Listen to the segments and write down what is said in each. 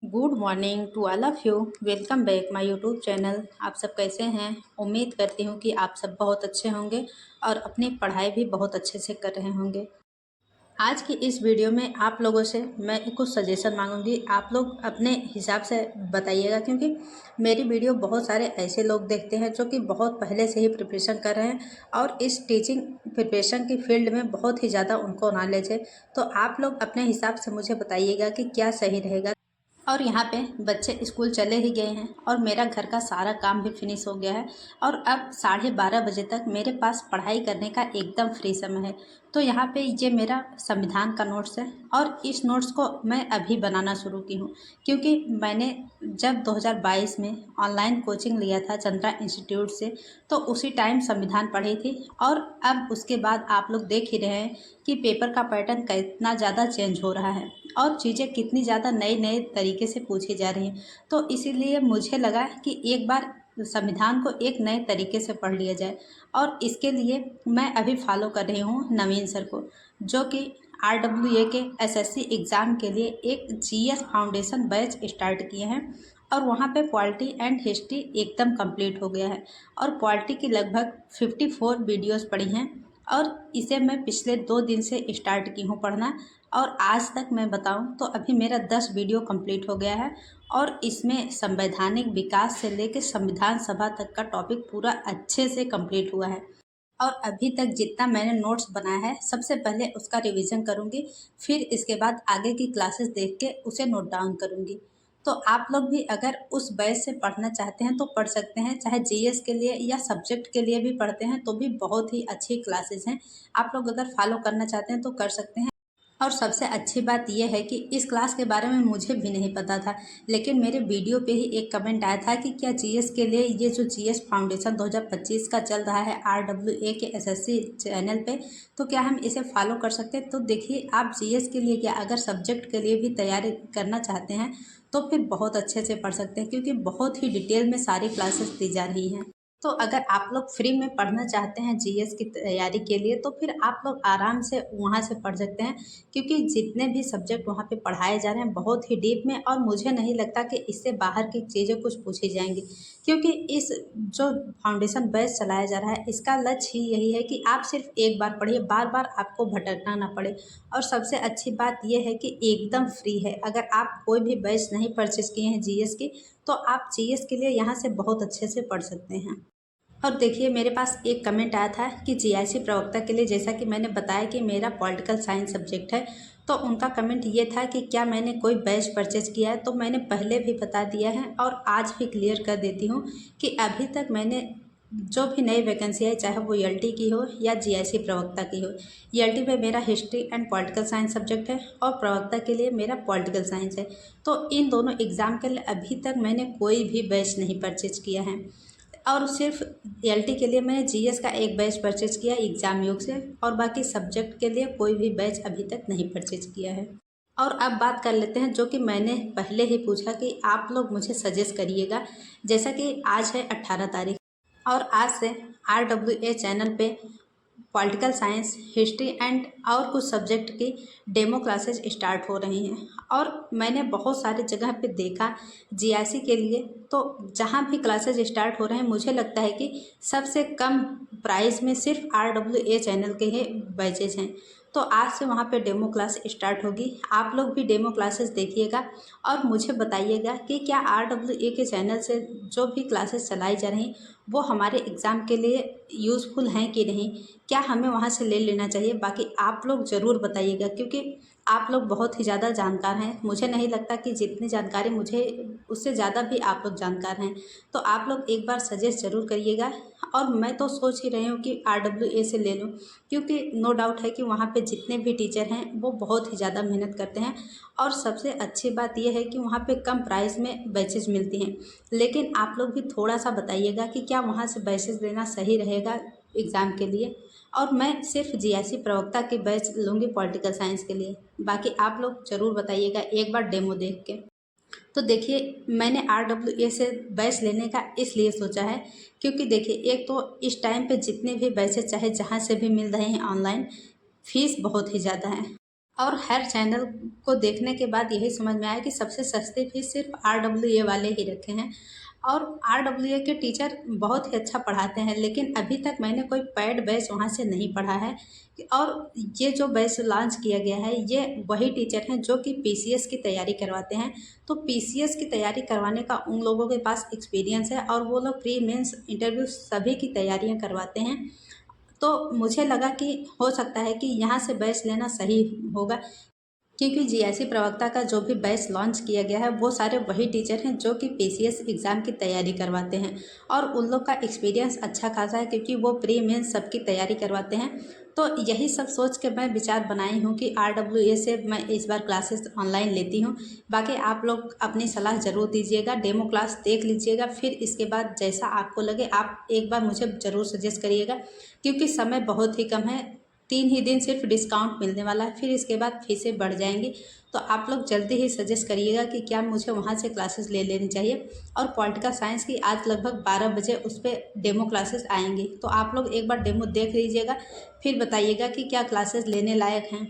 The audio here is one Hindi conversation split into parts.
Good morning to all of you. Welcome back my YouTube channel. आप सब कैसे हैं? उम्मीद करती हूँ कि आप सब बहुत अच्छे होंगे और अपनी पढ़ाई भी बहुत अच्छे से कर रहे होंगे। आज की इस वीडियो में आप लोगों से मैं कुछ सजेशन मांगूंगी। आप लोग अपने हिसाब से बताइएगा, क्योंकि मेरी वीडियो बहुत सारे ऐसे लोग देखते हैं जो कि बहुत पहले से ही प्रिपरेशन कर रहे हैं और इस टीचिंग प्रिपरेशन की फील्ड में बहुत ही ज़्यादा उनको नॉलेज है। तो आप लोग अपने हिसाब से मुझे बताइएगा कि क्या सही रहेगा। और यहाँ पे बच्चे स्कूल चले ही गए हैं और मेरा घर का सारा काम भी फिनिश हो गया है और अब 12:30 बजे तक मेरे पास पढ़ाई करने का एकदम फ्री समय है। तो यहाँ पे ये मेरा संविधान का नोट्स है और इस नोट्स को मैं अभी बनाना शुरू की हूँ, क्योंकि मैंने जब 2022 में ऑनलाइन कोचिंग लिया था चंद्रा इंस्टीट्यूट से, तो उसी टाइम संविधान पढ़ी थी। और अब उसके बाद आप लोग देख ही रहे हैं कि पेपर का पैटर्न कितना ज़्यादा चेंज हो रहा है और चीज़ें कितनी ज़्यादा नए नए तरीके से पूछी जा रही हैं। तो इसीलिए मुझे लगा कि एक बार संविधान को एक नए तरीके से पढ़ लिया जाए, और इसके लिए मैं अभी फॉलो कर रही हूँ नवीन सर को, जो कि RWA के SSC एग्ज़ाम के लिए एक GS फाउंडेशन बैच स्टार्ट किए हैं। और वहाँ पे पॉलिटी एंड हिस्ट्री एकदम कंप्लीट हो गया है और पॉलिटी की लगभग 54 वीडियोस पढ़ी हैं। और इसे मैं पिछले 2 दिन से स्टार्ट की हूँ पढ़ना, और आज तक मैं बताऊं तो अभी मेरा 10 वीडियो कंप्लीट हो गया है। और इसमें संवैधानिक विकास से लेकर संविधान सभा तक का टॉपिक पूरा अच्छे से कंप्लीट हुआ है। और अभी तक जितना मैंने नोट्स बनाया है सबसे पहले उसका रिवीजन करूँगी, फिर इसके बाद आगे की क्लासेस देख के उसे नोट डाउन करूँगी। तो आप लोग भी अगर उस बैच से पढ़ना चाहते हैं तो पढ़ सकते हैं, चाहे GS के लिए या सब्जेक्ट के लिए भी पढ़ते हैं तो भी बहुत ही अच्छी क्लासेस हैं। आप लोग अगर फॉलो करना चाहते हैं तो कर सकते हैं। और सबसे अच्छी बात यह है कि इस क्लास के बारे में मुझे भी नहीं पता था, लेकिन मेरे वीडियो पे ही एक कमेंट आया था कि क्या GS के लिए ये जो GS फाउंडेशन 2025 का चल रहा है RWA के SSC चैनल पे, तो क्या हम इसे फॉलो कर सकते हैं। तो देखिए, आप GS के लिए क्या, अगर सब्जेक्ट के लिए भी तैयारी करना चाहते हैं तो फिर बहुत अच्छे से पढ़ सकते हैं, क्योंकि बहुत ही डिटेल में सारी क्लासेस दी जा रही हैं। तो अगर आप लोग फ्री में पढ़ना चाहते हैं GS की तैयारी के लिए, तो फिर आप लोग आराम से वहाँ से पढ़ सकते हैं, क्योंकि जितने भी सब्जेक्ट वहाँ पे पढ़ाए जा रहे हैं बहुत ही डीप में, और मुझे नहीं लगता कि इससे बाहर की चीज़ें कुछ पूछी जाएंगी। क्योंकि इस जो फाउंडेशन बैच चलाया जा रहा है, इसका लक्ष्य ही यही है कि आप सिर्फ एक बार पढ़िए, बार बार आपको भटकना ना पड़े। और सबसे अच्छी बात यह है कि एकदम फ्री है। अगर आप कोई भी बैच नहीं परचेज किए हैं GS की, तो आप GS के लिए यहाँ से बहुत अच्छे से पढ़ सकते हैं। और देखिए, मेरे पास एक कमेंट आया था कि GIC प्रवक्ता के लिए, जैसा कि मैंने बताया कि मेरा पॉलिटिकल साइंस सब्जेक्ट है, तो उनका कमेंट ये था कि क्या मैंने कोई बैच परचेज किया है। तो मैंने पहले भी बता दिया है और आज भी क्लियर कर देती हूँ कि अभी तक मैंने जो भी नई वैकेंसी है, चाहे वो ELT की हो या GIC प्रवक्ता की हो, ELT में मेरा history and political science subject है और प्रवक्ता के लिए मेरा पॉलिटिकल साइंस है। तो इन दोनों एग्ज़ाम के लिए अभी तक मैंने कोई भी बैच नहीं परचेज किया है। और सिर्फ ELT के लिए मैंने GS का एक बैच परचेज किया एग्ज़ाम योग से, और बाकी सब्जेक्ट के लिए कोई भी बैच अभी तक नहीं परचेज किया है। और अब बात कर लेते हैं जो कि मैंने पहले ही पूछा कि आप लोग मुझे सजेस्ट करिएगा। जैसा कि आज है 18 तारीख, और आज से RWA चैनल पे पॉलिटिकल साइंस, हिस्ट्री एंड और कुछ सब्जेक्ट की डेमो क्लासेस स्टार्ट हो रही हैं। और मैंने बहुत सारी जगह पे देखा GIC के लिए, तो जहाँ भी क्लासेस स्टार्ट हो रहे हैं मुझे लगता है कि सबसे कम प्राइस में सिर्फ RWA चैनल के ही बैचेज हैं। तो आज से वहाँ पे डेमो क्लास स्टार्ट होगी। आप लोग भी डेमो क्लासेस देखिएगा और मुझे बताइएगा कि क्या RWA के चैनल से जो भी क्लासेस चलाई जा रही वो हमारे एग्ज़ाम के लिए यूज़फुल हैं कि नहीं, क्या हमें वहाँ से ले लेना चाहिए। बाकी आप लोग ज़रूर बताइएगा, क्योंकि आप लोग बहुत ही ज़्यादा जानकार हैं। मुझे नहीं लगता कि जितनी जानकारी मुझे, उससे ज़्यादा भी आप लोग जानकार हैं। तो आप लोग एक बार सजेस्ट ज़रूर करिएगा। और मैं तो सोच ही रही हूँ कि RWA से ले लूँ, क्योंकि नो डाउट है कि वहाँ पे जितने भी टीचर हैं वो बहुत ही ज़्यादा मेहनत करते हैं। और सबसे अच्छी बात यह है कि वहाँ पे कम प्राइस में बैचेज मिलती हैं। लेकिन आप लोग भी थोड़ा सा बताइएगा कि क्या वहाँ से बैचेज लेना सही रहेगा एग्ज़ाम के लिए। और मैं सिर्फ GIC प्रवक्ता की बैच लूँगी पॉलिटिकल साइंस के लिए। बाकी आप लोग ज़रूर बताइएगा एक बार डेमो देख के। तो देखिए, मैंने RWA से बैच लेने का इसलिए सोचा है, क्योंकि देखिए, एक तो इस टाइम पे जितने भी बैचेज चाहे जहाँ से भी मिल रहे हैं ऑनलाइन, फ़ीस बहुत ही ज़्यादा है। और हर चैनल को देखने के बाद यही समझ में आया कि सबसे सस्ती फ़ीस सिर्फ RWA वाले ही रखे हैं। और RWA के टीचर बहुत ही अच्छा पढ़ाते हैं, लेकिन अभी तक मैंने कोई पेड बैच वहाँ से नहीं पढ़ा है। और ये जो बैच लॉन्च किया गया है, ये वही टीचर हैं जो कि PCS की तैयारी करवाते हैं। तो PCS की तैयारी करवाने का उन लोगों के पास एक्सपीरियंस है, और वो लोग प्री मेंस इंटरव्यू सभी की तैयारियां करवाते हैं। तो मुझे लगा कि हो सकता है कि यहाँ से बैच लेना सही होगा, क्योंकि जीआईसी प्रवक्ता का जो भी बैच लॉन्च किया गया है, वो सारे वही टीचर हैं जो कि PCS एग्ज़ाम की तैयारी करवाते हैं। और उन लोग का एक्सपीरियंस अच्छा खासा है, क्योंकि वो प्री मेंस सबकी तैयारी करवाते हैं। तो यही सब सोच के मैं विचार बनाई हूँ कि RWA से मैं इस बार क्लासेस ऑनलाइन लेती हूँ। बाकी आप लोग अपनी सलाह ज़रूर दीजिएगा, डेमो क्लास देख लीजिएगा, फिर इसके बाद जैसा आपको लगे आप एक बार मुझे ज़रूर सजेस्ट करिएगा, क्योंकि समय बहुत ही कम है। 3 ही दिन सिर्फ डिस्काउंट मिलने वाला है, फिर इसके बाद फीसें बढ़ जाएंगी। तो आप लोग जल्दी ही सजेस्ट करिएगा कि क्या मुझे वहाँ से क्लासेस ले लेनी चाहिए। और पॉलिटिकल साइंस की आज लगभग 12 बजे उस पर डेमो क्लासेस आएंगी, तो आप लोग एक बार डेमो देख लीजिएगा, फिर बताइएगा कि क्या क्लासेस लेने लायक हैं।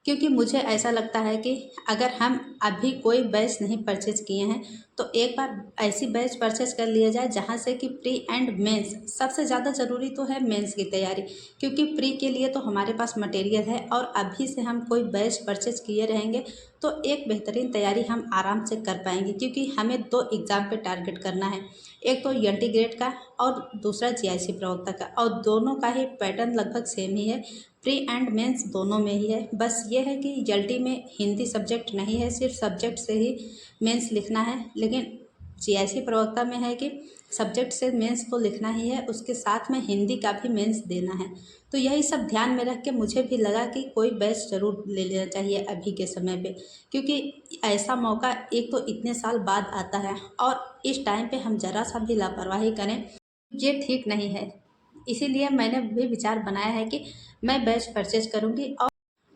क्योंकि मुझे ऐसा लगता है कि अगर हम अभी कोई बैच नहीं परचेज किए हैं, तो एक बार ऐसी बैच परचेज कर लिया जाए जहां से कि प्री एंड मेंस, सबसे ज़्यादा ज़रूरी तो है मेंस की तैयारी, क्योंकि प्री के लिए तो हमारे पास मटेरियल है, और अभी से हम कोई बैच परचेज किए रहेंगे तो एक बेहतरीन तैयारी हम आराम से कर पाएंगे। क्योंकि हमें 2 एग्ज़ाम पे टारगेट करना है, एक तो ELT ग्रेड का और दूसरा जीआईसी प्रवक्ता का, और दोनों का ही पैटर्न लगभग सेम ही है, प्री एंड मेंस दोनों में ही है। बस ये है कि ELT में हिंदी सब्जेक्ट नहीं है, सिर्फ सब्जेक्ट से ही मेंस लिखना है, लेकिन जीआईसी प्रवक्ता में है कि सब्जेक्ट से मेंस तो लिखना ही है, उसके साथ में हिंदी का भी मेंस देना है। तो यही सब ध्यान में रख के मुझे भी लगा कि कोई बैच ज़रूर ले लेना चाहिए अभी के समय पे, क्योंकि ऐसा मौका एक तो इतने साल बाद आता है, और इस टाइम पे हम ज़रा सा भी लापरवाही करें, ये ठीक नहीं है। इसीलिए मैंने भी विचार बनाया है कि मैं बैच परचेज करूँगी। और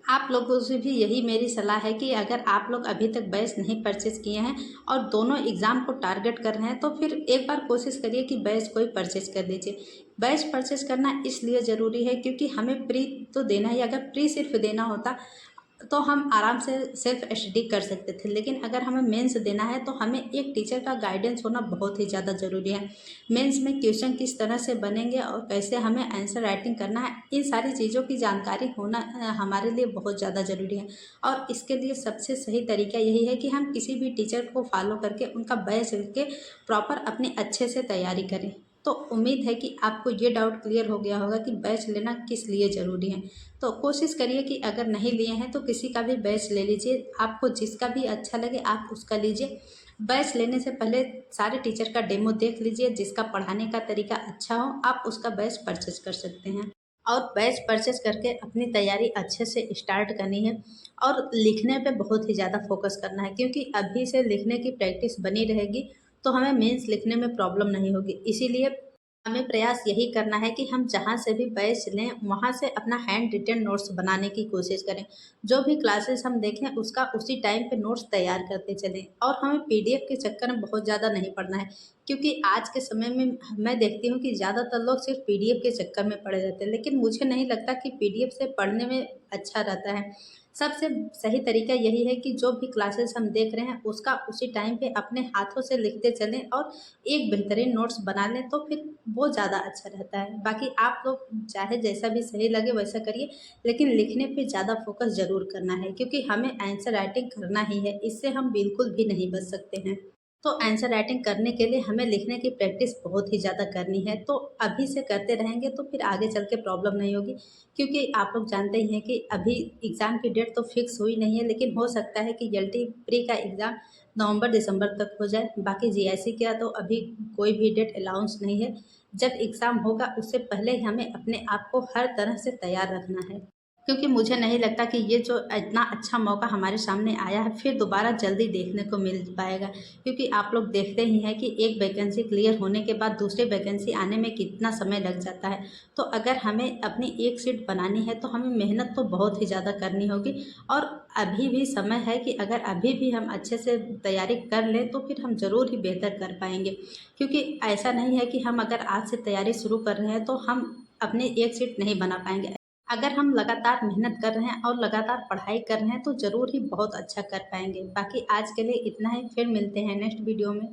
आप लोगों से भी यही मेरी सलाह है कि अगर आप लोग अभी तक बैच नहीं परचेज किए हैं और दोनों एग्ज़ाम को टारगेट कर रहे हैं, तो फिर एक बार कोशिश करिए कि बैच कोई परचेज कर लीजिए। बैच परचेज करना इसलिए ज़रूरी है क्योंकि हमें प्री तो देना ही, अगर प्री सिर्फ देना होता तो हम आराम से सेल्फ स्टडी कर सकते थे, लेकिन अगर हमें मेंस देना है तो हमें एक टीचर का गाइडेंस होना बहुत ही ज़्यादा ज़रूरी है। मेंस में क्वेश्चन किस तरह से बनेंगे और कैसे हमें आंसर राइटिंग करना है, इन सारी चीज़ों की जानकारी होना हमारे लिए बहुत ज़्यादा ज़रूरी है। और इसके लिए सबसे सही तरीका यही है कि हम किसी भी टीचर को फॉलो करके उनका बैच लेके प्रॉपर अपनी अच्छे से तैयारी करें। तो उम्मीद है कि आपको ये डाउट क्लियर हो गया होगा कि बैच लेना किस लिए ज़रूरी है। तो कोशिश करिए कि अगर नहीं लिए हैं तो किसी का भी बैच ले लीजिए, आपको जिसका भी अच्छा लगे आप उसका लीजिए। बैच लेने से पहले सारे टीचर का डेमो देख लीजिए, जिसका पढ़ाने का तरीका अच्छा हो आप उसका बैच परचेज कर सकते हैं। और बैच परचेज करके अपनी तैयारी अच्छे से स्टार्ट करनी है, और लिखने पे बहुत ही ज़्यादा फोकस करना है, क्योंकि अभी से लिखने की प्रैक्टिस बनी रहेगी तो हमें मेंस लिखने में प्रॉब्लम नहीं होगी। इसीलिए हमें प्रयास यही करना है कि हम जहाँ से भी बैच लें वहाँ से अपना हैंड रिटन नोट्स बनाने की कोशिश करें। जो भी क्लासेस हम देखें उसका उसी टाइम पे नोट्स तैयार करते चलें, और हमें PDF के चक्कर में बहुत ज़्यादा नहीं पड़ना है, क्योंकि आज के समय में मैं देखती हूँ कि ज़्यादातर लोग सिर्फ PDF के चक्कर में पड़े रहते हैं, लेकिन मुझे नहीं लगता कि PDF से पढ़ने में अच्छा रहता है। सबसे सही तरीका यही है कि जो भी क्लासेस हम देख रहे हैं उसका उसी टाइम पे अपने हाथों से लिखते चलें और एक बेहतरीन नोट्स बना लें, तो फिर वो ज़्यादा अच्छा रहता है। बाकी आप लोग चाहे जैसा भी सही लगे वैसा करिए, लेकिन लिखने पे ज़्यादा फोकस ज़रूर करना है, क्योंकि हमें आंसर राइटिंग करना ही है, इससे हम बिल्कुल भी नहीं बच सकते हैं। तो आंसर राइटिंग करने के लिए हमें लिखने की प्रैक्टिस बहुत ही ज़्यादा करनी है, तो अभी से करते रहेंगे तो फिर आगे चल के प्रॉब्लम नहीं होगी। क्योंकि आप लोग जानते ही हैं कि अभी एग्ज़ाम की डेट तो फिक्स हुई नहीं है, लेकिन हो सकता है कि ELT प्री का एग्ज़ाम नवंबर दिसंबर तक हो जाए। बाकी जीआईसी का तो अभी कोई भी डेट अनाउंस नहीं है। जब एग्ज़ाम होगा उससे पहले हमें अपने आप को हर तरह से तैयार रखना है, क्योंकि मुझे नहीं लगता कि ये जो इतना अच्छा मौका हमारे सामने आया है फिर दोबारा जल्दी देखने को मिल पाएगा। क्योंकि आप लोग देखते ही हैं कि एक वैकेंसी क्लियर होने के बाद दूसरी वैकेंसी आने में कितना समय लग जाता है। तो अगर हमें अपनी एक सीट बनानी है तो हमें मेहनत तो बहुत ही ज़्यादा करनी होगी, और अभी भी समय है कि अगर अभी भी हम अच्छे से तैयारी कर लें तो फिर हम ज़रूर ही बेहतर कर पाएंगे। क्योंकि ऐसा नहीं है कि हम अगर आज से तैयारी शुरू कर रहे हैं तो हम अपनी एक सीट नहीं बना पाएंगे। अगर हम लगातार मेहनत कर रहे हैं और लगातार पढ़ाई कर रहे हैं तो ज़रूर ही बहुत अच्छा कर पाएंगे। बाकी आज के लिए इतना ही, फिर मिलते हैं नेक्स्ट वीडियो में।